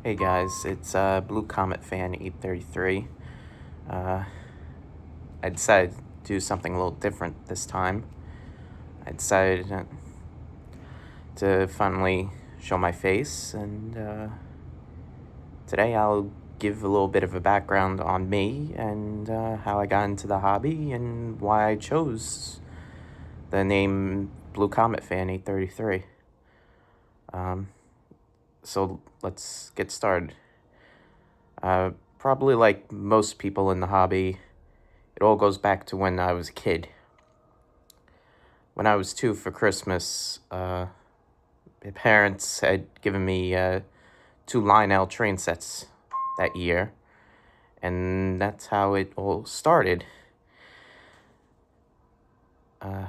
Hey guys, it's Blue Comet Fan 833. Uh, I decided to do something a little different this time. I decided to finally show my face, and today I'll give a little bit of a background on me and how I got into the hobby and why I chose the name Blue Comet Fan 833. So let's get started. Probably like most people in the hobby, it all goes back to when I was a kid. When I was 2 for Christmas, my parents had given me 2 Lionel train sets that year, and that's how it all started. Uh,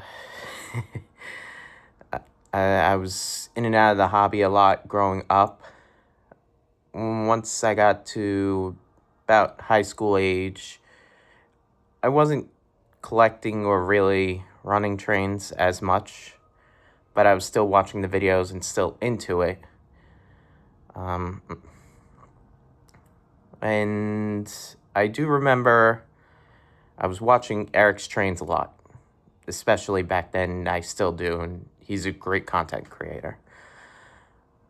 I was in and out of the hobby a lot growing up. Once I got to about high school age, I wasn't collecting or really running trains as much, but I was still watching the videos and still into it. And I do remember I was watching Eric's trains a lot, especially back then. I still do, and he's a great content creator.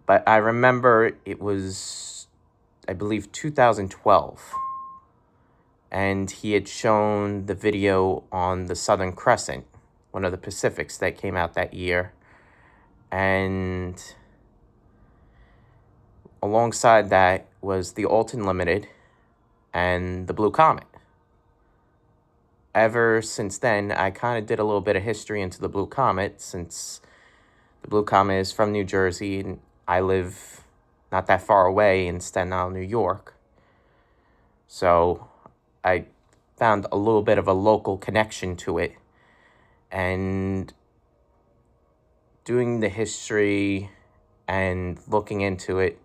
But I remember it was, I believe, 2012, and he had shown the video on the Southern Crescent, one of the Pacifics that came out that year. And alongside that was the Alton Limited and the Blue Comet. Ever since then, I kind of did a little bit of history into the Blue Comet, since the Blue Comet is from New Jersey and I live not that far away in Staten Island, New York. So I found a little bit of a local connection to it, and doing the history and looking into it,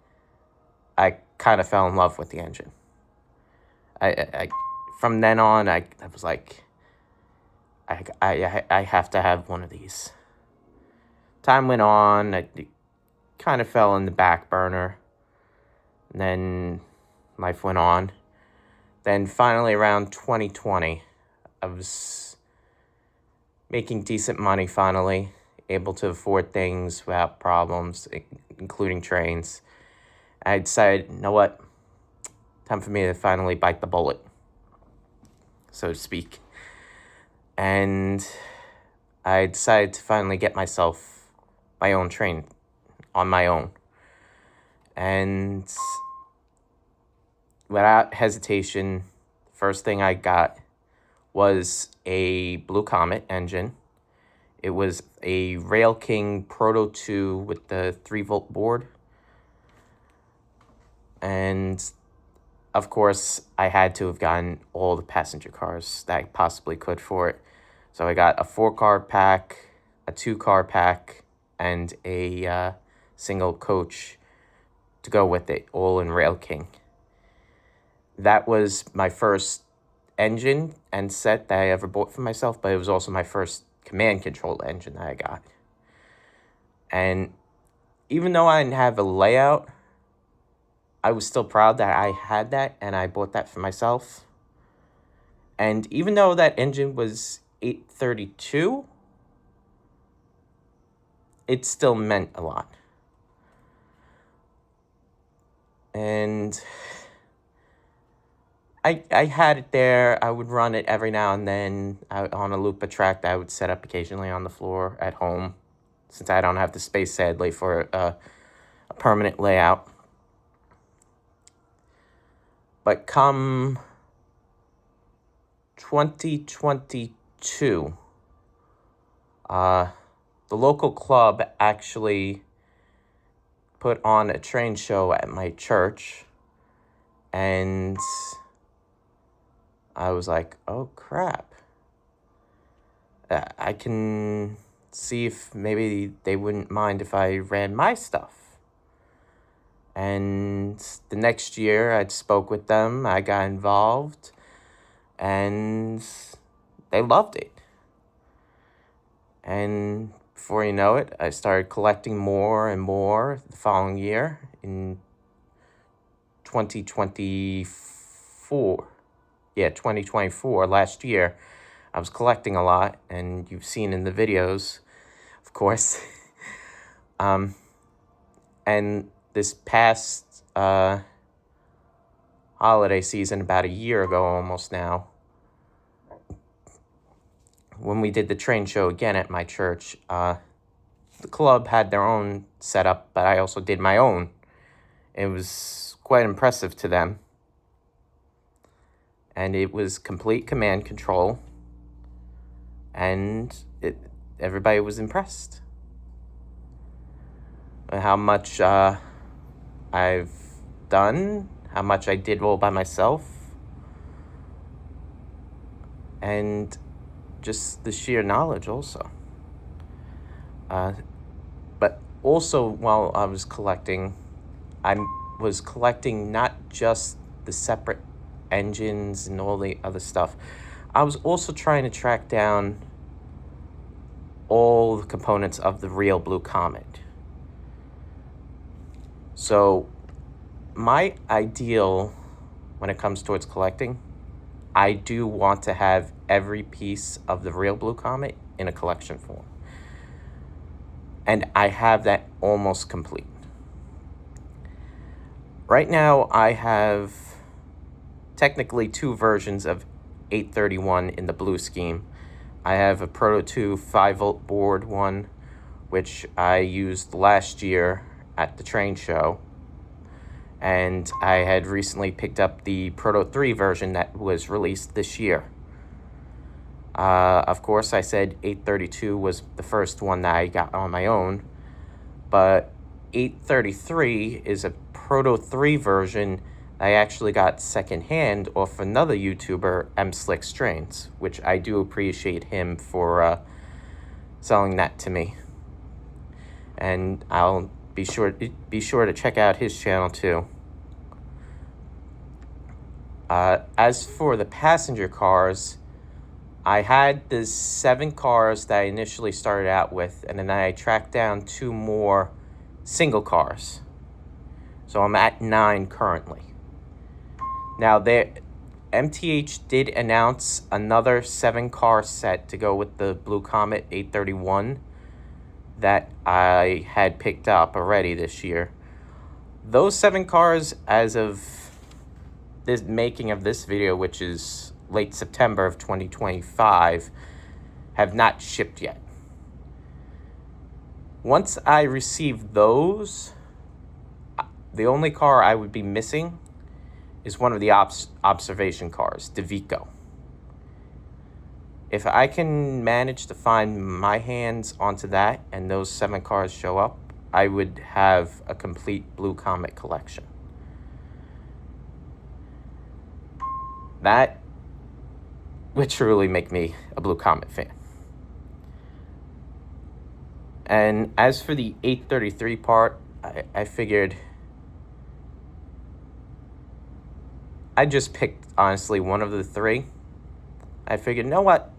I kind of fell in love with the engine. I from then on, I was like, I have to have one of these. Time went on, it kind of fell in the back burner. And then life went on. Then finally around 2020, I was making decent money finally, able to afford things without problems, including trains. I decided, you know what? Time for me to finally bite the bullet, so to speak. And I decided to finally get myself my own train on my own. And without hesitation, the first thing I got was a Blue Comet engine. It was a Rail King Proto 2 with the 3-volt board. And of course, I had to have gotten all the passenger cars that I possibly could for it. So I got a 4-car pack, a 2-car pack, and a single coach to go with it, all in Rail King. That was my first engine and set that I ever bought for myself, but it was also my first command control engine that I got. And even though I didn't have a layout, I was still proud that I had that and I bought that for myself. And even though that engine was 832, it still meant a lot. And I had it there. I would run it every now and then on a loop of track that I would set up occasionally on the floor at home, since I don't have the space, sadly, for a permanent layout. But come 2022, the local club actually put on a train show at my church, and I was like, oh crap. I can see if maybe they wouldn't mind if I ran my stuff. And the next year, I spoke with them, I got involved, and they loved it. And before you know it, I started collecting more and more the following year. In 2024. Yeah, 2024, last year, I was collecting a lot, and you've seen in the videos, of course. And this past holiday season, about a year ago almost now, when we did the train show again at my church, the club had their own setup, but I also did my own. It was quite impressive to them. And it was complete command control. And everybody was impressed. How much I've done, how much I did all by myself, and just the sheer knowledge also. But also while I was collecting, I was collecting not just the separate engines and all the other stuff. I was also trying to track down all the components of the real Blue Comet. So my ideal when it comes towards collecting, I do want to have every piece of the real Blue Comet in a collection form. And I have that almost complete. Right now, I have technically two versions of 831 in the blue scheme. I have a Proto 2 5-volt board one, which I used last year at the train show. And I had recently picked up the Proto 3 version that was released this year. Of course, I said 832 was the first one that I got on my own, but 833 is a Proto 3 version I actually got secondhand off another YouTuber, M Slick Strains, which I do appreciate him for selling that to me. And I'll be sure to check out his channel too. As for the passenger cars, I had the 7 cars that I initially started out with, and then I tracked down 2 more single cars. So I'm at 9 currently. Now, MTH did announce another 7-car set to go with the Blue Comet 831 that I had picked up already this year. Those 7 cars, as of this making of this video, which is late September of 2025, have not shipped yet. Once I receive those, the only car I would be missing is one of the observation cars, the Vico. If I can manage to find my hands onto that and those 7 cars show up, I would have a complete Blue Comet collection. That would truly make me a Blue Comet fan. And as for the 833 part, I figured I just picked, honestly, one of the 3. I figured, you know what?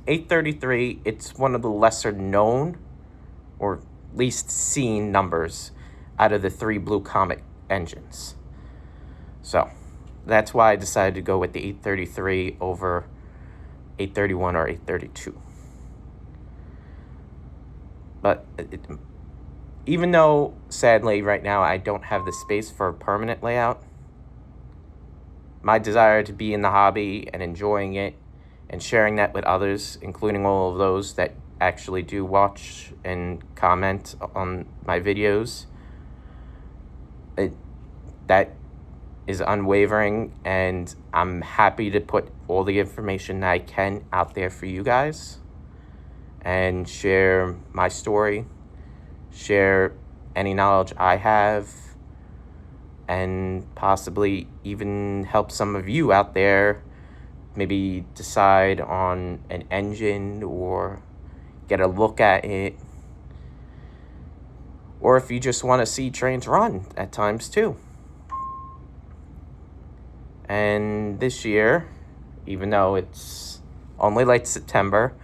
833, it's one of the lesser known or least seen numbers out of the 3 Blue Comet engines. So that's why I decided to go with the 833 over 831 or 832. But even though, sadly, right now I don't have the space for a permanent layout, my desire to be in the hobby and enjoying it and sharing that with others, including all of those that actually do watch and comment on my videos, that is unwavering, and I'm happy to put all the information that I can out there for you guys and share my story, share any knowledge I have, and possibly even help some of you out there maybe decide on an engine or get a look at it. Or if you just want to see trains run at times too. And this year, even though it's only late September,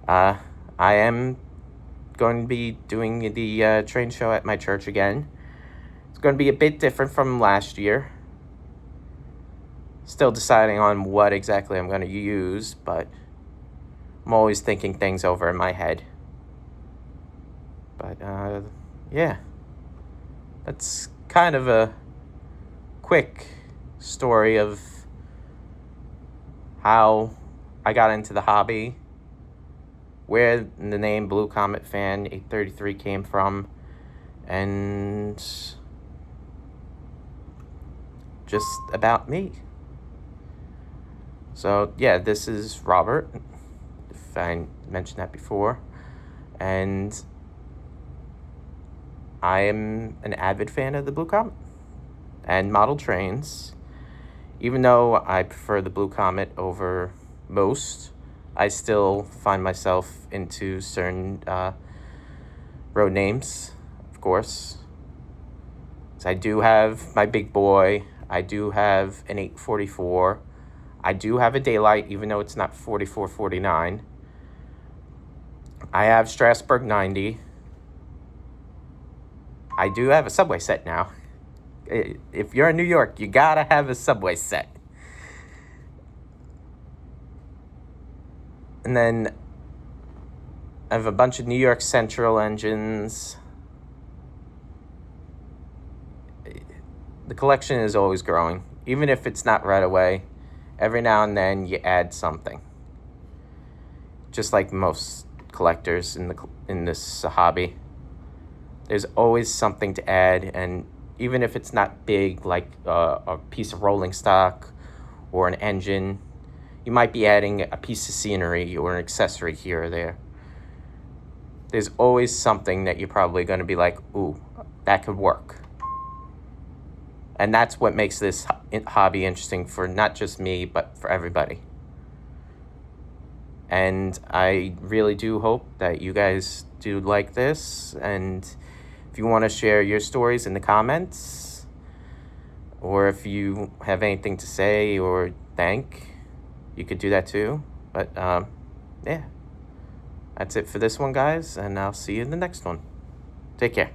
I am going to be doing the train show at my church again. It's going to be a bit different from last year. Still deciding on what exactly I'm going to use, but I'm always thinking things over in my head. But yeah, that's kind of a quick story of how I got into the hobby, where the name Blue Comet Fan 833 came from, and just about me. So yeah, this is Robert, if I mentioned that before, and I am an avid fan of the Blue Comet and model trains. Even though I prefer the Blue Comet over most, I still find myself into certain road names, of course. So I do have my big boy. I do have an 844. I do have a Daylight, even though it's not 4449. I have Strasbourg 90. I do have a Subway set now. If you're in New York, you gotta have a Subway set. And then I have a bunch of New York Central engines. The collection is always growing. Even if it's not right away, every now and then you add something. Just like most collectors in this hobby, there's always something to add, and even if it's not big, like a piece of rolling stock or an engine, you might be adding a piece of scenery or an accessory here or there. There's always something that you're probably going to be like, ooh, that could work. And that's what makes this hobby interesting for not just me, but for everybody. And I really do hope that you guys do like this. And if you want to share your stories in the comments, or if you have anything to say or thank, you could do that too. But yeah, that's it for this one, guys. And I'll see you in the next one. Take care.